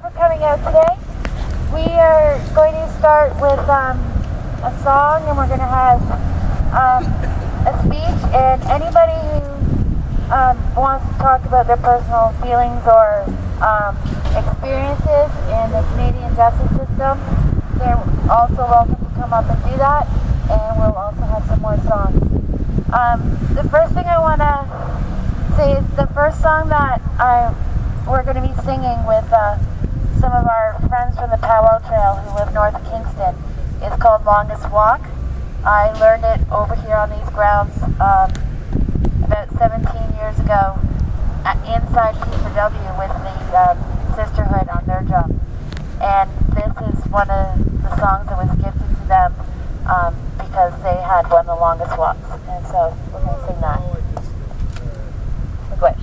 for coming out today. We are going to start with a song, and we're going to have a speech, and anybody who wants to talk about their personal feelings or experiences in the Canadian justice system, they're also welcome to come up and do that, and we'll also have some more songs. The first thing I want to say is the first song that we're going to be singing with some of our friends from the Powwow Trail who live north of Kingston is called Longest Walk. I learned it over here on these grounds about 17 years ago inside PPW with the Sisterhood on their drum. And this is one of the songs that was gifted to them because they had one of the longest walks. And so we're going to sing that. With wish.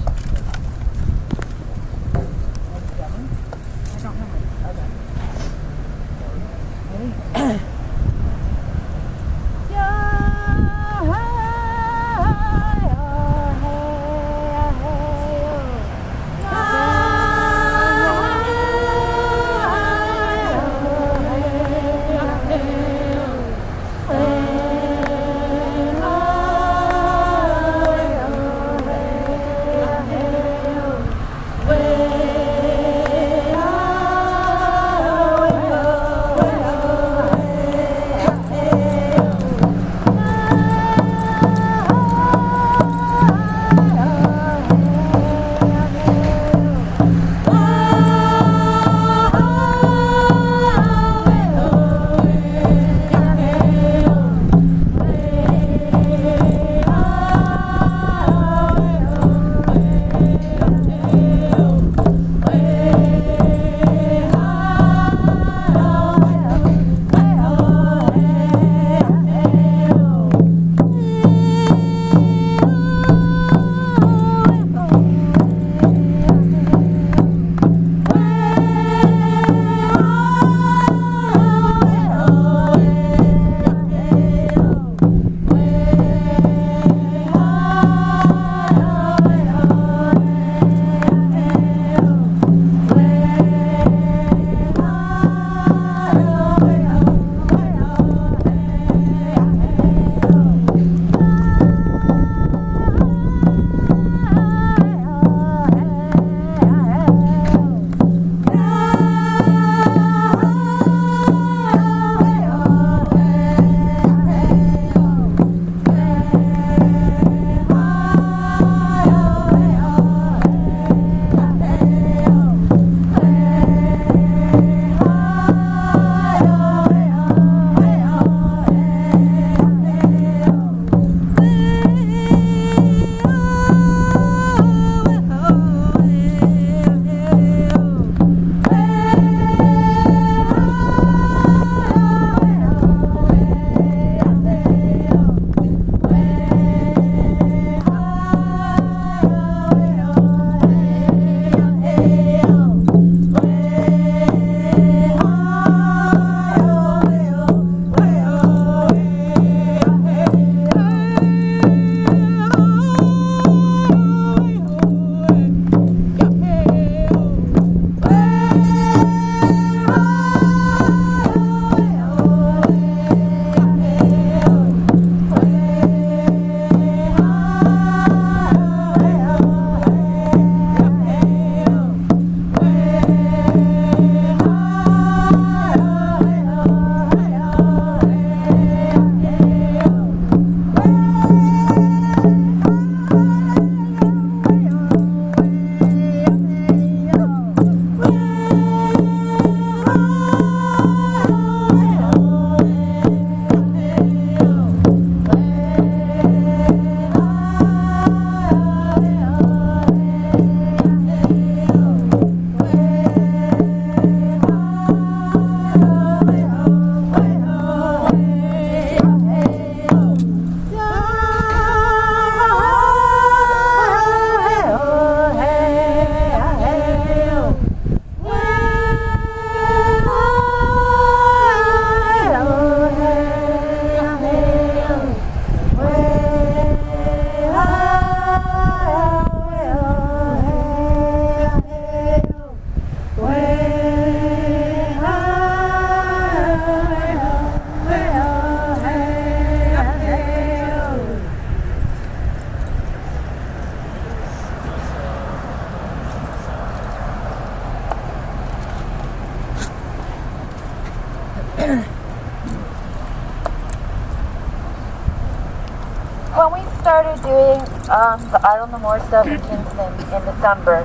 doing the Idle No More stuff in Kingston in December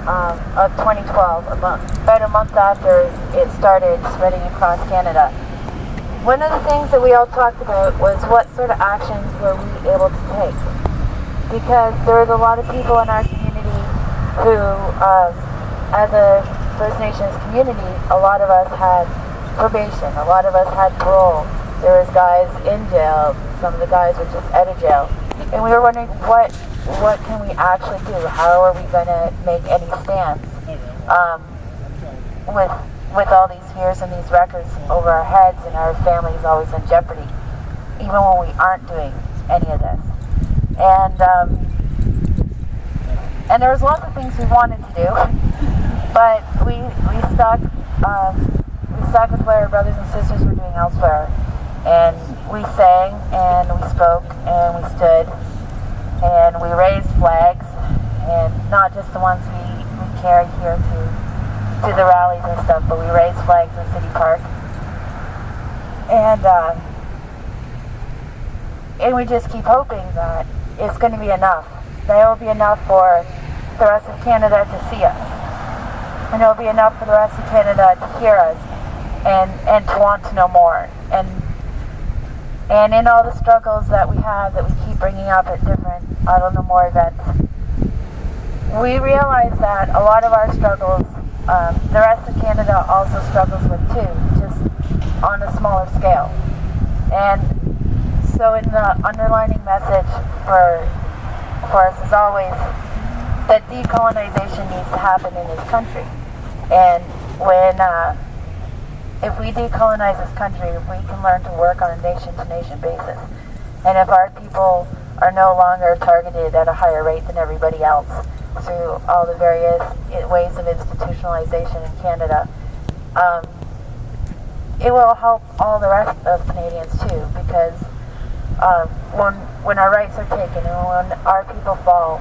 of 2012, about a month after it started spreading across Canada. One of the things that we all talked about was what sort of actions were we able to take. Because there was a lot of people in our community who, as a First Nations community, a lot of us had probation, a lot of us had parole. There was guys in jail, some of the guys were just out of jail. And we were wondering, what can we actually do? How are we going to make any stance with all these fears and these records over our heads and our families always in jeopardy, even when we aren't doing any of this? And there was lots of things we wanted to do, but we stuck with what our brothers and sisters were doing elsewhere. And we sang, and we spoke, and we stood, and we raised flags, and not just the ones we carry here to the rallies and stuff, but we raised flags in City Park. And we just keep hoping that it's going to be enough. That it will be enough for the rest of Canada to see us. And it will be enough for the rest of Canada to hear us and to want to know more. And in all the struggles that we have, that we keep bringing up at different Idle No More events, we realize that a lot of our struggles, the rest of Canada also struggles with too, just on a smaller scale. And so in the underlining message for us is always that decolonization needs to happen in this country. And if we decolonize this country, we can learn to work on a nation-to-nation basis. And if our people are no longer targeted at a higher rate than everybody else through all the various ways of institutionalization in Canada, it will help all the rest of Canadians too, because when our rights are taken and when our people fall,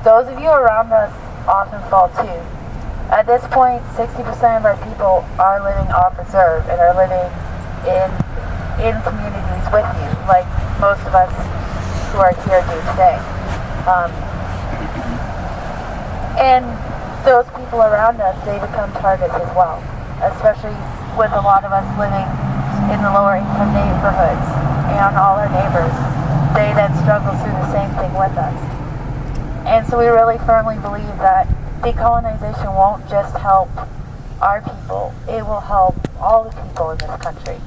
those of you around us often fall too. At this point, 60% of our people are living off reserve and are living in communities with you, like most of us who are here do today. And those people around us, they become targets as well, especially with a lot of us living in the lower income neighborhoods and all our neighbors. They then struggle through the same thing with us. And so we really firmly believe that decolonization won't just help our people, it will help all the people in this country.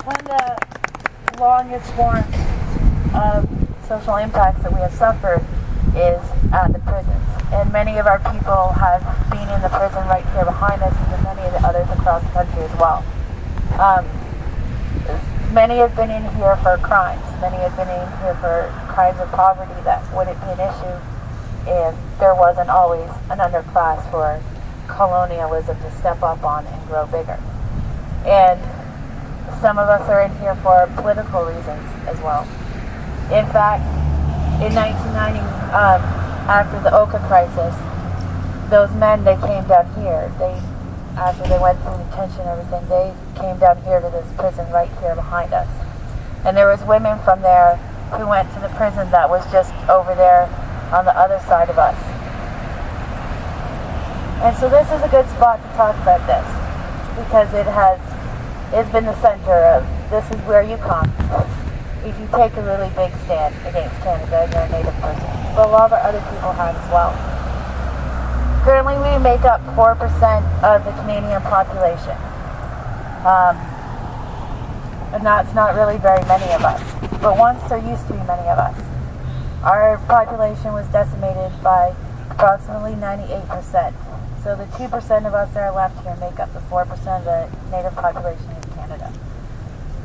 One of the longest forms of social impacts that we have suffered is at the prisons. And many of our people have been in the prison right here behind us, and many of the others across the country as well. Many have been in here for crimes. Many have been in here for crimes of poverty that wouldn't be an issue if there wasn't always an underclass for colonialism to step up on and grow bigger. And some of us are in here for political reasons as well. In fact, in 1990, after the Oka crisis, those men, they came down here. After they went through detention and everything, they came down here to this prison right here behind us. And there was women from there who went to the prison that was just over there on the other side of us. And so this is a good spot to talk about this, because it's been the center of, this is where you come if you take a really big stand against Canada and you're a Native person. But a lot of our other people have as well. Currently, we make up 4% of the Canadian population. And that's not really very many of us. But once there used to be many of us. Our population was decimated by approximately 98%. So the 2% of us that are left here make up the 4% of the Native population in Canada.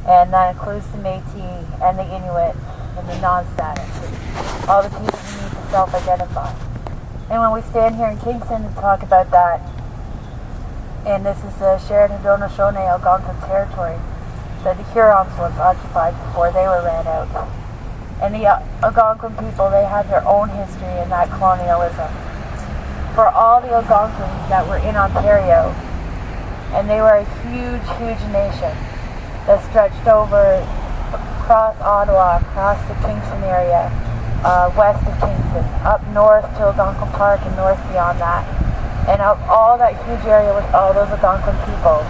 And that includes the Métis and the Inuit and the non-status. All the people who need to self-identify. And when we stand here in Kingston and talk about that, and this is the shared Haudenosaunee Algonquin territory that the Hurons once occupied before they were ran out. And the Algonquin people, they have their own history in that colonialism. For all the Algonquins that were in Ontario, And they were a huge, huge nation that stretched over across Ottawa, across the Kingston area, west of Kingston, up north to Algonquin Park and north beyond that. And of all that huge area with all those Algonquin people,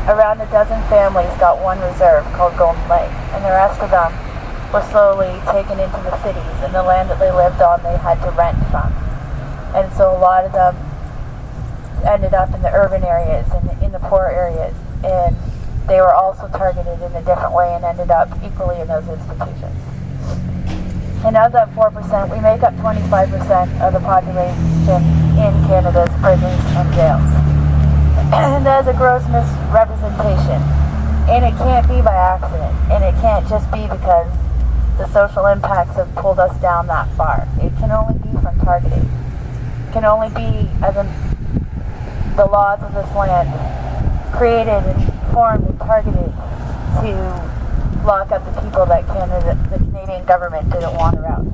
around a dozen families got one reserve called Golden Lake, and the rest of them were slowly taken into the cities, and the land that they lived on they had to rent from. And so a lot of them ended up in the urban areas and in the poor areas, and they were also targeted in a different way and ended up equally in those institutions. And of that 4%, we make up 25% of the population in Canada's prisons and jails. And that is a gross misrepresentation. And it can't be by accident. And it can't just be because the social impacts have pulled us down that far. It can only be from targeting. It can only be as the laws of this land created and formed and targeted to lock up the people that the Canadian government didn't want around.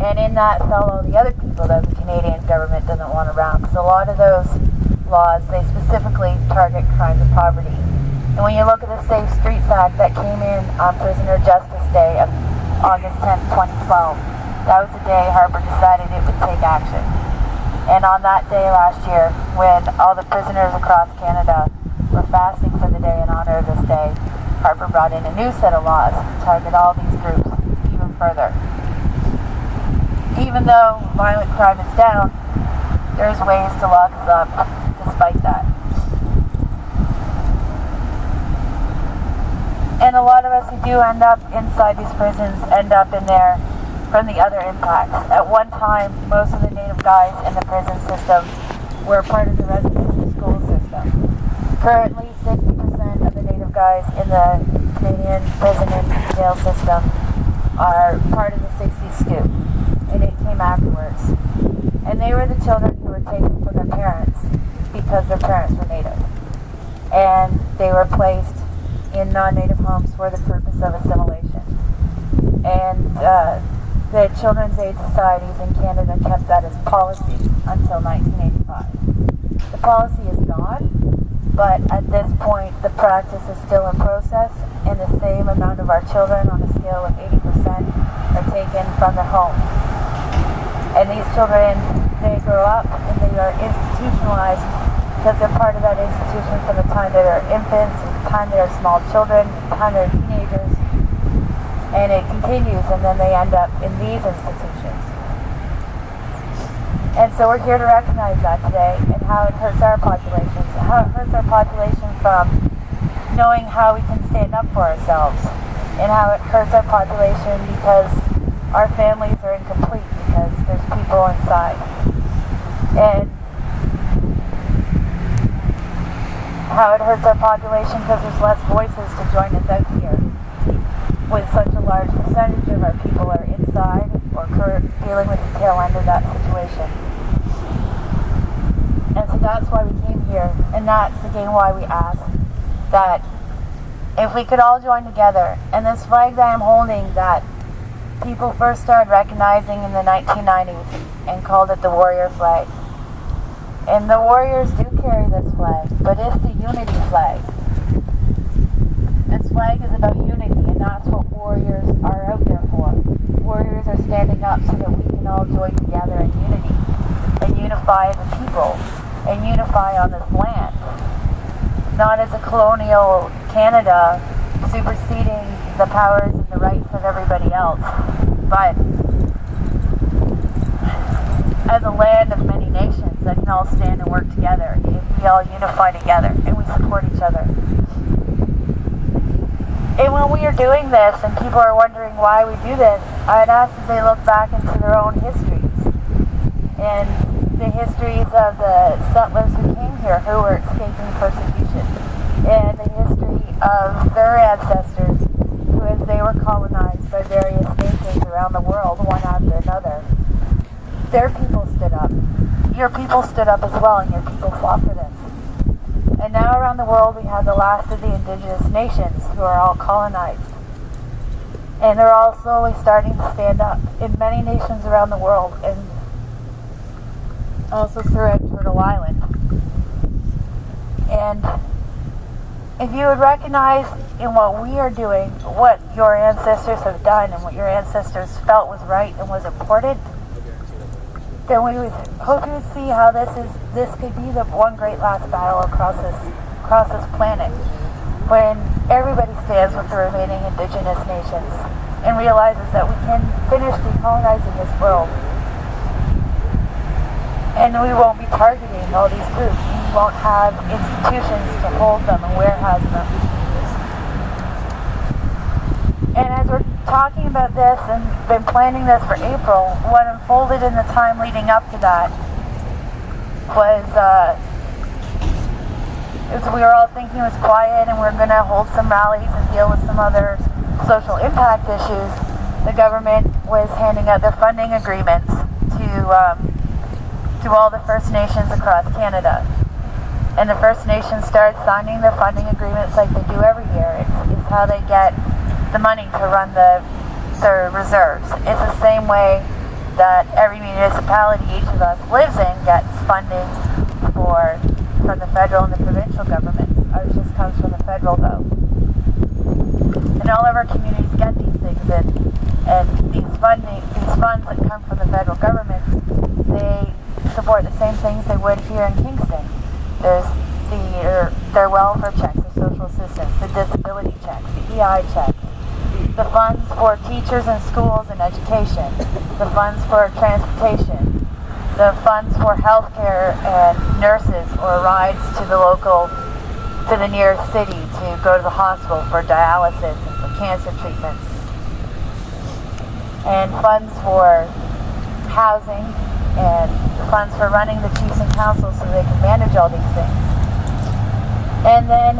And in that fell all the other people that the Canadian government doesn't want around, because a lot of those laws, they specifically target crimes of poverty. And when you look at the Safe Streets Act that came in on Prisoner Justice Day of August 10, 2012, that was the day Harper decided it would take action. And on that day last year, when all the prisoners across Canada were fasting for the day in honor of this day, Harper brought in a new set of laws to target all these groups even further. Even though violent crime is down, there's ways to lock us up despite that. And a lot of us who do end up inside these prisons end up in there from the other impacts. At one time, most of the Native guys in the prison system were part of the residential school system. Currently, 60% of the Native guys in the Canadian prison and jail system are part of the 60s scoop, and it came afterwards. And they were the children who were taken from their parents because their parents were Native. And they were placed in non-Native homes for the purpose of assimilation. And the Children's Aid Societies in Canada kept that as policy until 1985. The policy is gone, but at this point the practice is still in process, and the same amount of our children, on a scale of 80%, are taken from their homes. And these children, they grow up and they are institutionalized because they're part of that institution from the time that they're infants, from the time they're small children, the time they're teenagers. And it continues, and then they end up in these institutions. And so we're here to recognize that today, and how it hurts our populations, how it hurts our population from knowing how we can stand up for ourselves, and how it hurts our population because our families are incomplete because there's people inside. And how it hurts our population because there's less voices to join us out here, with such a large percentage of our people are inside or dealing with the tail end of that situation. And so that's why we came here, and that's again why we asked that if we could all join together. And this flag that I'm holding, that people first started recognizing in the 1990s and called it the warrior flag. And the warriors do carry this flag, but it's the unity flag. This flag is about unity, and that's what warriors are out there for. Warriors are standing up so that we can all join together in unity and unify as a people and unify on this land. Not as a colonial Canada superseding the powers and the rights of everybody else, but as a land of many nations that can all stand and work together if we all unify together and we support each other. And when we are doing this and people are wondering why we do this, I'd ask that they look back into their own histories and the histories of the settlers who came here who were escaping persecution, and the history of their ancestors who, as they were colonized by various nations around the world, one after another, their people stood up. Your people stood up as well, and your people fought for this. And now around the world we have the last of the Indigenous nations who are all colonized. And they're all slowly starting to stand up in many nations around the world, and also throughout Turtle Island. And if you would recognize in what we are doing, what your ancestors have done and what your ancestors felt was right and was important, then we would hope you would see how this could be the one great last battle across this planet, when everybody stands with the remaining Indigenous nations and realizes that we can finish decolonizing this world. And we won't be targeting all these groups. We won't have institutions to hold them and warehouse them. And as we're talking about this and been planning this for April, what unfolded in the time leading up to that was we were all thinking it was quiet and we're going to hold some rallies and deal with some other social impact issues. The government was handing out their funding agreements to all the First Nations across Canada. And the First Nations started signing their funding agreements like they do every year. It's how they get the money to run their reserves. It's the same way that every municipality each of us lives in gets funding from the federal and the provincial governments. Ours just comes from the federal though. And all of our communities get these things, and these funds that come from the federal government, they support the same things they would here in Kingston. There's their welfare checks, the social assistance, the disability checks, the EI checks, the funds for teachers in schools and education, the funds for transportation, the funds for healthcare and nurses or rides to the nearest city to go to the hospital for dialysis and for cancer treatments, and funds for housing and funds for running the chiefs and councils so they can manage all these things. And then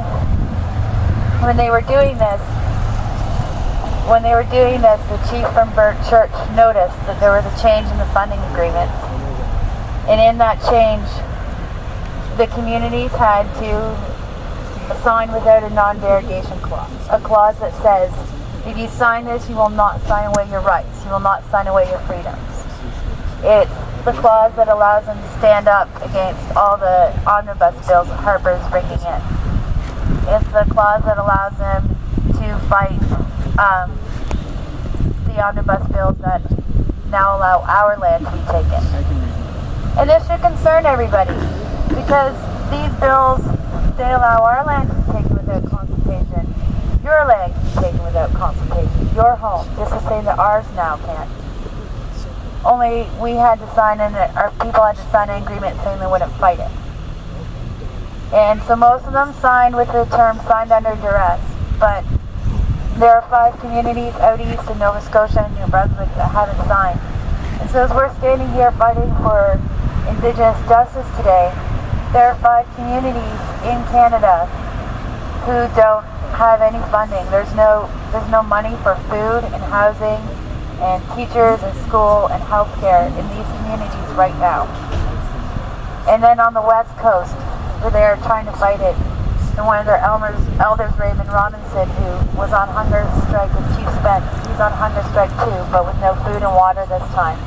when they were doing this, the chief from Burt Church noticed that there was a change in the funding agreements. And in that change, the communities had to sign without a non-derogation clause. A clause that says, if you sign this, you will not sign away your rights. You will not sign away your freedoms. It's the clause that allows them to stand up against all the omnibus bills that Harper is bringing in. It's the clause that allows them to fight the omnibus bills that now allow our land to be taken. And this should concern everybody, because these bills, they allow our land to be taken without consultation, your land to be taken without consultation, your home, just to say that ours now can't. Only we had to sign our people had to sign an agreement saying they wouldn't fight it. And so most of them signed with the term signed under duress, but there are 5 communities out east in Nova Scotia and New Brunswick that haven't signed. And so as we're standing here fighting for Indigenous justice today, there are 5 communities in Canada who don't have any funding. There's no money for food and housing and teachers and school and healthcare in these communities right now. And then on the West Coast, where they're trying to fight it, and one of their elders, Raymond Robinson, who was on hunger strike with Chief Spence, he's on hunger strike too, but with no food and water this time.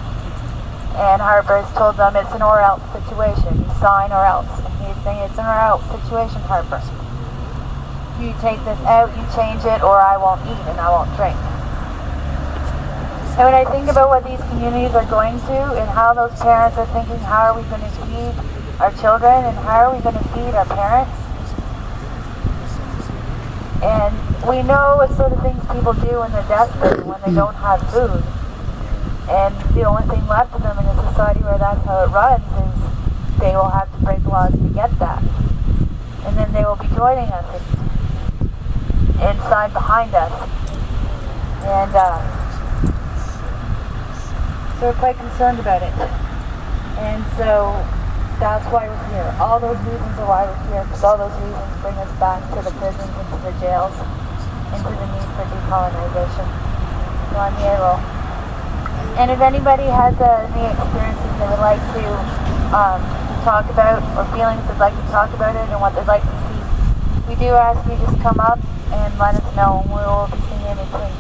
And Harper has told them it's an or else situation. You sign or else. And he's saying it's an or else situation, Harper. You take this out, you change it, or I won't eat and I won't drink. And when I think about what these communities are going through and how those parents are thinking, how are we going to feed our children and how are we going to feed our parents? And we know what sort of things people do when they're desperate and when they don't have food. And the only thing left of them in a society where that's how it runs is they will have to break laws to get that. And then they will be joining us inside behind us. And so we're quite concerned about it. And so that's why we're here. All those reasons are why we're here, because all those reasons bring us back to the prisons and to the jails and to the need for decolonization. So I'm Yarrow. And if anybody has any experiences they would like to talk about, or feelings they'd like to talk about it and what they'd like to see, we do ask you just come up and let us know, and we will be seeing you in between.